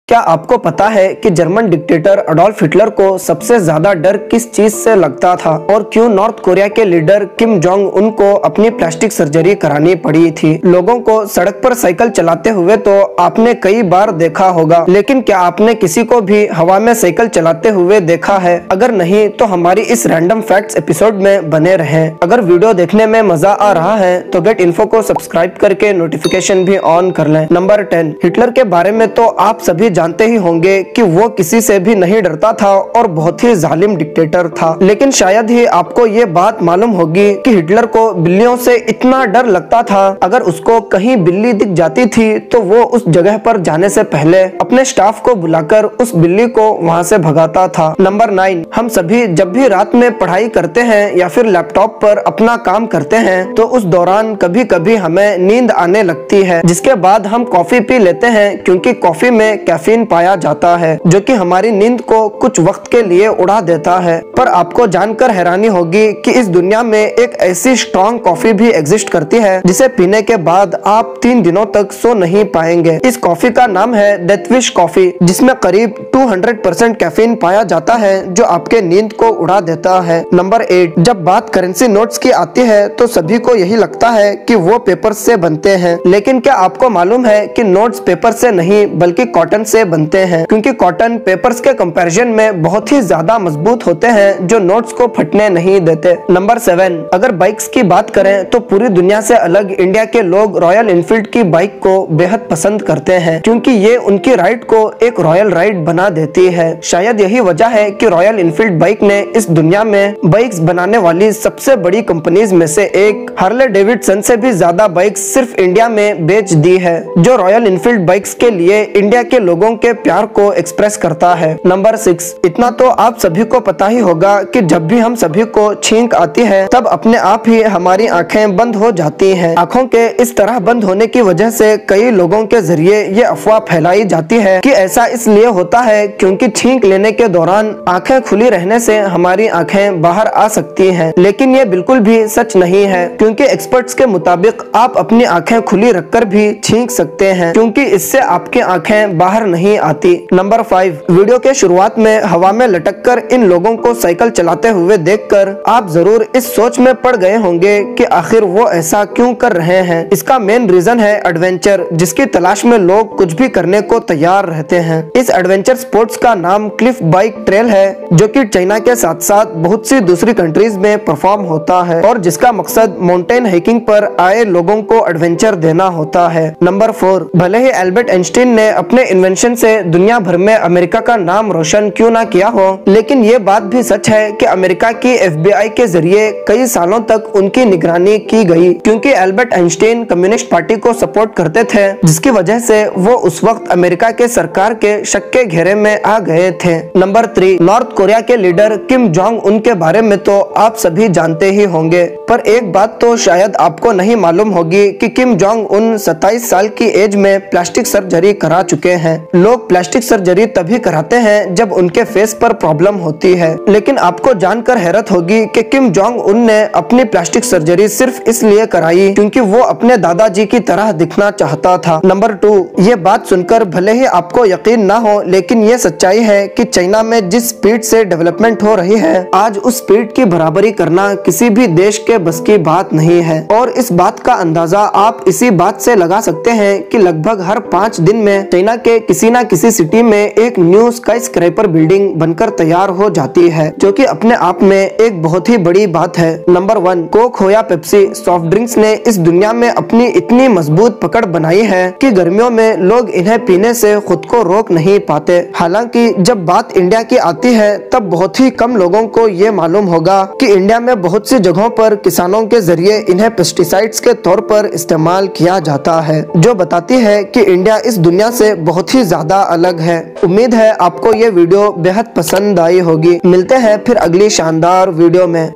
क्या आपको पता है कि जर्मन डिक्टेटर अडोल्फ हिटलर को सबसे ज्यादा डर किस चीज से लगता था और क्यों नॉर्थ कोरिया के लीडर किम जोंग उन को अपनी प्लास्टिक सर्जरी करानी पड़ी थी। लोगों को सड़क पर साइकिल चलाते हुए तो आपने कई बार देखा होगा, लेकिन क्या आपने किसी को भी हवा में साइकिल चलाते हुए देखा है? अगर नहीं तो हमारी इस रैंडम फैक्ट्स एपिसोड में बने रहें। अगर वीडियो देखने में मजा आ रहा है तो गेट इन्फो को सब्सक्राइब करके नोटिफिकेशन भी ऑन कर लें। नंबर 10, हिटलर के बारे में तो आप सभी जानते ही होंगे कि वो किसी से भी नहीं डरता था और बहुत ही जालिम डिक्टेटर था। लेकिन शायद ही आपको ये बात मालूम होगी कि हिटलर को बिल्लियों से इतना डर लगता था, अगर उसको कहीं बिल्ली दिख जाती थी तो वो उस जगह पर जाने से पहले अपने स्टाफ को बुलाकर उस बिल्ली को वहाँ से भगाता था। नंबर 9, हम सभी जब भी रात में पढ़ाई करते हैं या फिर लैपटॉप पर अपना काम करते हैं तो उस दौरान कभी कभी हमें नींद आने लगती है, जिसके बाद हम कॉफी पी लेते हैं क्योंकि कॉफी में कैफीन पाया जाता है जो कि हमारी नींद को कुछ वक्त के लिए उड़ा देता है। पर आपको जानकर हैरानी होगी कि इस दुनिया में एक ऐसी स्ट्रॉन्ग कॉफी भी एग्जिस्ट करती है जिसे पीने के बाद आप 3 दिनों तक सो नहीं पाएंगे। इस कॉफी का नाम है डेथ विश कॉफी, जिसमें करीब 200% कैफीन पाया जाता है जो आपके नींद को उड़ा देता है। नंबर 8, जब बात करेंसी नोट्स की आती है तो सभी को यही लगता है कि वो पेपर से बनते हैं, लेकिन क्या आपको मालूम है कि नोट्स पेपर से नहीं बल्कि कॉटन से बनते हैं, क्योंकि कॉटन पेपर्स के कंपैरिजन में बहुत ही ज्यादा मजबूत होते हैं जो नोट्स को फटने नहीं देते। नंबर 7, अगर बाइक्स की बात करें तो पूरी दुनिया से अलग इंडिया के लोग रॉयल एनफील्ड की बाइक को बेहद पसंद करते हैं, क्योंकि ये उनकी राइड को एक रॉयल राइड बना देती है। शायद यही वजह है कि रॉयल एनफील्ड बाइक ने इस दुनिया में बाइक्स बनाने वाली सबसे बड़ी कंपनीज में से एक हार्ले डेविडसन से भी ज्यादा बाइक्स सिर्फ इंडिया में बेच दी है, जो रॉयल एनफील्ड बाइक्स के लिए इंडिया के लोगों के प्यार को एक्सप्रेस करता है। नंबर 6, इतना तो आप सभी को पता ही होगा कि जब भी हम सभी को छींक आती है तब अपने आप ही हमारी आंखें बंद हो जाती हैं। आंखों के इस तरह बंद होने की वजह से कई लोगों के जरिए ये अफवाह फैलाई जाती है कि ऐसा इसलिए होता है क्योंकि छींक लेने के दौरान आंखें खुली रहने से हमारी आंखें बाहर आ सकती हैं, लेकिन ये बिल्कुल भी सच नहीं है, क्योंकि एक्सपर्ट्स के मुताबिक आप अपनी आंखें खुली रखकर भी छींक सकते हैं, क्योंकि इससे आपकी आंखें बाहर नहीं आती। नंबर 5, वीडियो के शुरुआत में हवा में लटककर इन लोगों को साइकिल चलाते हुए देखकर आप जरूर इस सोच में पड़ गए होंगे कि आखिर वो ऐसा क्यों कर रहे हैं। इसका मेन रीजन है एडवेंचर, जिसकी तलाश में लोग कुछ भी करने को तैयार रहते हैं। इस एडवेंचर स्पोर्ट्स का नाम क्लिफ बाइक ट्रेल है, जो कि चाइना के साथ साथ बहुत सी दूसरी कंट्रीज में परफॉर्म होता है और जिसका मकसद माउंटेन हाइकिंग पर आए लोगों को एडवेंचर देना होता है। नंबर 4, भले ही एल्बर्ट आइंस्टीन ने अपने इन्वेंशन से दुनिया भर में अमेरिका का नाम रोशन क्यों ना किया हो, लेकिन ये बात भी सच है कि अमेरिका की FBI के जरिए कई सालों तक उनकी निगरानी की गई, क्योंकि एल्बर्ट आइंस्टीन कम्युनिस्ट पार्टी को सपोर्ट करते थे, जिसकी वजह से वो उस वक्त अमेरिका के सरकार के शक के घेरे में आ गए थे। नंबर 3, नॉर्थ कोरिया के लीडर किम जोंग उन के बारे में तो आप सभी जानते ही होंगे, पर एक बात तो शायद आपको नहीं मालूम होगी कि किम जोंग उन 27 साल की एज में प्लास्टिक सर्जरी करा चुके हैं। लोग प्लास्टिक सर्जरी तभी कराते हैं जब उनके फेस पर प्रॉब्लम होती है, लेकिन आपको जानकर हैरत होगी कि किम जोंग उन ने अपनी प्लास्टिक सर्जरी सिर्फ इसलिए कराई क्योंकि वो अपने दादाजी की तरह दिखना चाहता था। नंबर 2, ये बात सुनकर भले ही आपको यकीन ना हो, लेकिन ये सच्चाई है कि चाइना में जिस स्पीड से डेवलपमेंट हो रही है, आज उस स्पीड की बराबरी करना किसी भी देश के बस की बात नहीं है। और इस बात का अंदाजा आप इसी बात से लगा सकते हैं कि लगभग हर 5 दिन में चाइना के किसी न किसी सिटी में एक न्यू स्काईस्क्रैपर बिल्डिंग बनकर तैयार हो जाती है, जो कि अपने आप में एक बहुत ही बड़ी बात है। नंबर 1, कोक हो या पेप्सी, सॉफ्ट ड्रिंक्स ने इस दुनिया में अपनी इतनी मजबूत पकड़ बनाई है कि गर्मियों में लोग इन्हें पीने से खुद को रोक नहीं पाते। हालांकि जब बात इंडिया की आती है तब बहुत ही कम लोगों को ये मालूम होगा कि इंडिया में बहुत सी जगहों पर किसानों के जरिए इन्हें पेस्टिसाइड्स के तौर पर इस्तेमाल किया जाता है, जो बताती है कि इंडिया इस दुनिया से बहुत ही ज्यादा अलग है। उम्मीद है आपको ये वीडियो बेहद पसंद आई होगी। मिलते हैं फिर अगली शानदार वीडियो में।